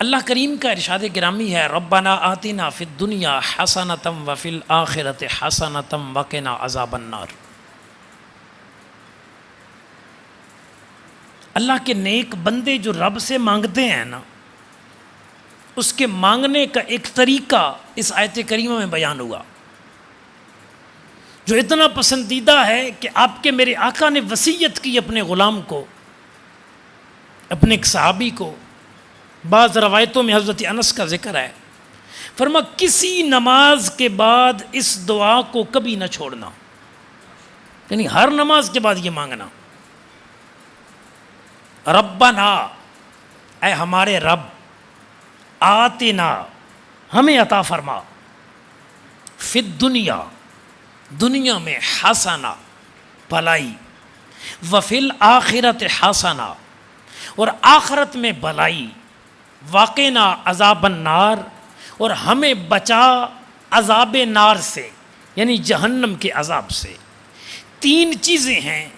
اللہ کریم کا ارشاد گرامی ہے، ربنا آتنا فی الدنیا حسنۃ وفی الآخرۃ حسنۃ وقنا عذاب النار۔ اللہ کے نیک بندے جو رب سے مانگتے ہیں نا، اس کے مانگنے کا ایک طریقہ اس آیت کریمہ میں بیان ہوا، جو اتنا پسندیدہ ہے کہ آپ کے میرے آقا نے وصیت کی اپنے غلام کو، اپنے ایک صحابی کو۔ بعض روایتوں میں حضرت انس کا ذکر ہے، فرما کسی نماز کے بعد اس دعا کو کبھی نہ چھوڑنا، یعنی ہر نماز کے بعد یہ مانگنا، ربنا، اے ہمارے رب، آتنا، ہمیں عطا فرما، فی الدنیا، دنیا میں، حسنہ، بھلائی، وفی الآخرۃ حسنہ، اور آخرت میں بھلائی، وقنا عذاب النار، اور ہمیں بچا عذاب نار سے، یعنی جہنم کے عذاب سے۔ تین چیزیں ہیں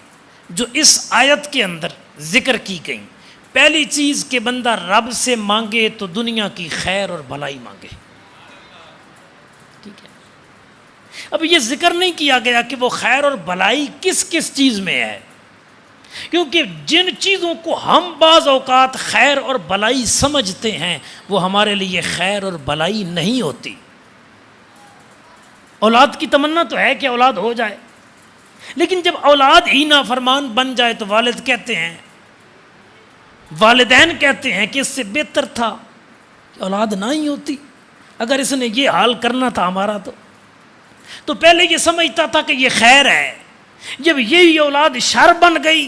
جو اس آیت کے اندر ذکر کی گئیں۔ پہلی چیز کہ بندہ رب سے مانگے تو دنیا کی خیر اور بھلائی مانگے، ٹھیک ہے۔ اب یہ ذکر نہیں کیا گیا کہ وہ خیر اور بھلائی کس کس چیز میں ہے، کیونکہ جن چیزوں کو ہم بعض اوقات خیر اور بھلائی سمجھتے ہیں وہ ہمارے لیے خیر اور بھلائی نہیں ہوتی۔ اولاد کی تمنا تو ہے کہ اولاد ہو جائے، لیکن جب اولاد ہی نافرمان بن جائے تو والد کہتے ہیں، والدین کہتے ہیں کہ اس سے بہتر تھا کہ اولاد نہ ہی ہوتی، اگر اس نے یہ حال کرنا تھا ہمارا تو پہلے یہ سمجھتا تھا کہ یہ خیر ہے، جب یہی اولاد شر بن گئی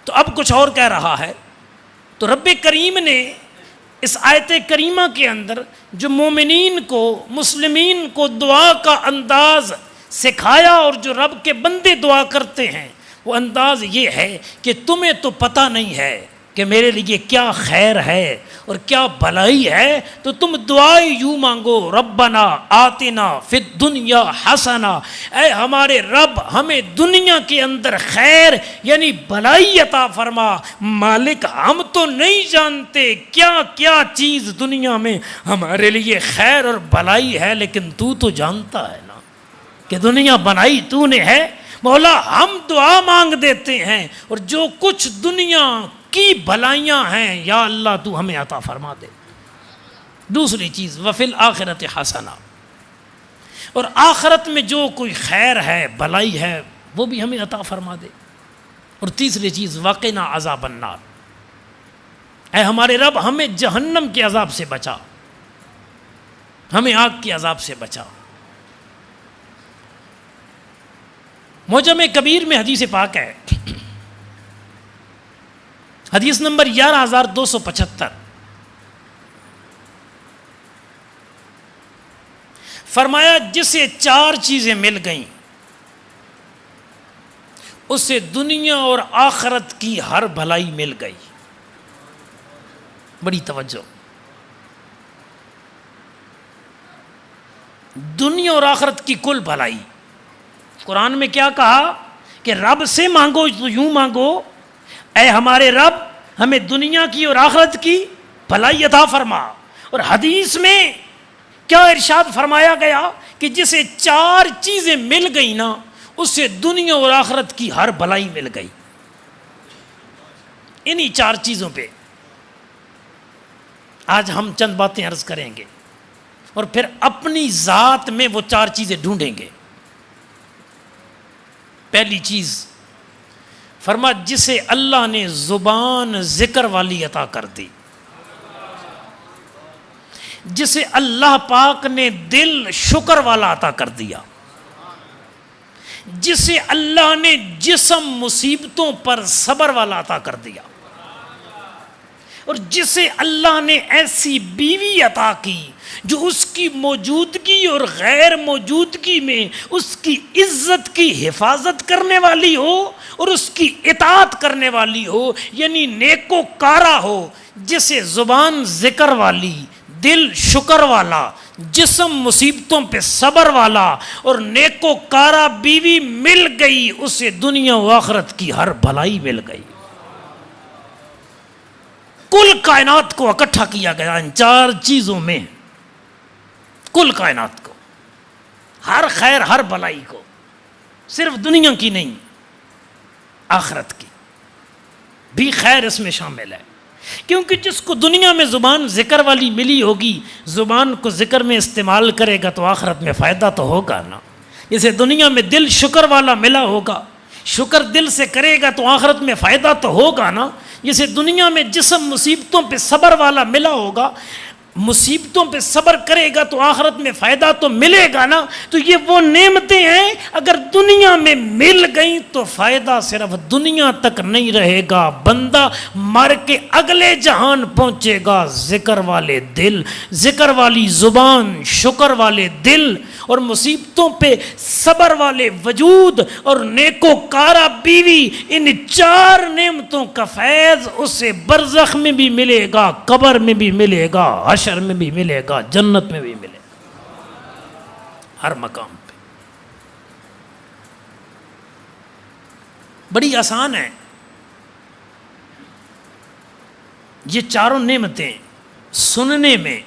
تو اب کچھ اور کہہ رہا ہے۔ تو رب کریم نے اس آیت کریمہ کے اندر جو مومنین کو، مسلمین کو دعا کا انداز سکھایا، اور جو رب کے بندے دعا کرتے ہیں وہ انداز یہ ہے کہ تمہیں تو پتہ نہیں ہے کہ میرے لیے کیا خیر ہے اور کیا بھلائی ہے، تو تم دعائیں یوں مانگو، ربنا آتنا فی الدنیا حسنہ، اے ہمارے رب ہمیں دنیا کے اندر خیر یعنی بھلائی عطا فرما۔ مالک ہم تو نہیں جانتے کیا کیا چیز دنیا میں ہمارے لیے خیر اور بھلائی ہے، لیکن تو جانتا ہے نا کہ دنیا بنائی تو نے ہے۔ مولا ہم دعا مانگ دیتے ہیں، اور جو کچھ دنیا کی بھلائیاں ہیں یا اللہ تو ہمیں عطا فرما دے۔ دوسری چیز وفی الآخرۃ حسنہ، اور آخرت میں جو کوئی خیر ہے، بھلائی ہے، وہ بھی ہمیں عطا فرما دے۔ اور تیسری چیز وقنا عذاب النار، اے ہمارے رب ہمیں جہنم کے عذاب سے بچا، ہمیں آگ کے عذاب سے بچا۔ معجم کبیر میں حدیث پاک ہے، حدیث نمبر 11275، فرمایا جسے چار چیزیں مل گئیں اسے دنیا اور آخرت کی ہر بھلائی مل گئی۔ بڑی توجہ، دنیا اور آخرت کی کل بھلائی۔ قرآن میں کیا کہا کہ رب سے مانگو تو یوں مانگو، اے ہمارے رب ہمیں دنیا کی اور آخرت کی بھلائی عطا فرما۔ اور حدیث میں کیا ارشاد فرمایا گیا کہ جسے چار چیزیں مل گئی نا اسے دنیا اور آخرت کی ہر بھلائی مل گئی۔ انہی چار چیزوں پہ آج ہم چند باتیں عرض کریں گے، اور پھر اپنی ذات میں وہ چار چیزیں ڈھونڈیں گے۔ پہلی چیز فرما جسے اللہ نے زبان ذکر والی عطا کر دی، جسے اللہ پاک نے دل شکر والا عطا کر دیا، جسے اللہ نے جسم مصیبتوں پر صبر والا عطا کر دیا، اور جسے اللہ نے ایسی بیوی عطا کی جو اس کی موجودگی اور غیر موجودگی میں اس کی عزت کی حفاظت کرنے والی ہو اور اس کی اطاعت کرنے والی ہو، یعنی نیکوکارہ ہو، جسے زبان ذکر والی، دل شکر والا، جسم مصیبتوں پہ صبر والا اور نیکوکارہ بیوی مل گئی، اسے دنیا و آخرت کی ہر بھلائی مل گئی۔ کل کائنات کو اکٹھا کیا گیا ان 4 چیزوں میں، کل کائنات کو، ہر خیر ہر بلائی کو، صرف دنیا کی نہیں آخرت کی بھی خیر اس میں شامل ہے۔ کیونکہ جس کو دنیا میں زبان ذکر والی ملی ہوگی، زبان کو ذکر میں استعمال کرے گا تو آخرت میں فائدہ تو ہوگا نا۔ جسے دنیا میں دل شکر والا ملا ہوگا، شکر دل سے کرے گا تو آخرت میں فائدہ تو ہوگا نا۔ جسے دنیا میں جسم مصیبتوں پہ صبر والا ملا ہوگا، مصیبتوں پہ صبر کرے گا تو آخرت میں فائدہ تو ملے گا نا۔ تو یہ وہ نعمتیں ہیں اگر دنیا میں مل گئیں تو فائدہ صرف دنیا تک نہیں رہے گا، بندہ مر کے اگلے جہان پہنچے گا۔ ذکر والے دل، ذکر والی زبان، شکر والے دل اور مصیبتوں پہ صبر والے وجود اور نیکوکارہ بیوی، ان 4 نعمتوں کا فیض اسے برزخ میں بھی ملے گا، قبر میں بھی ملے گا، حشر میں بھی ملے گا، جنت میں بھی ملے گا، ہر مقام پہ۔ بڑی آسان ہے یہ 4 نعمتیں سننے میں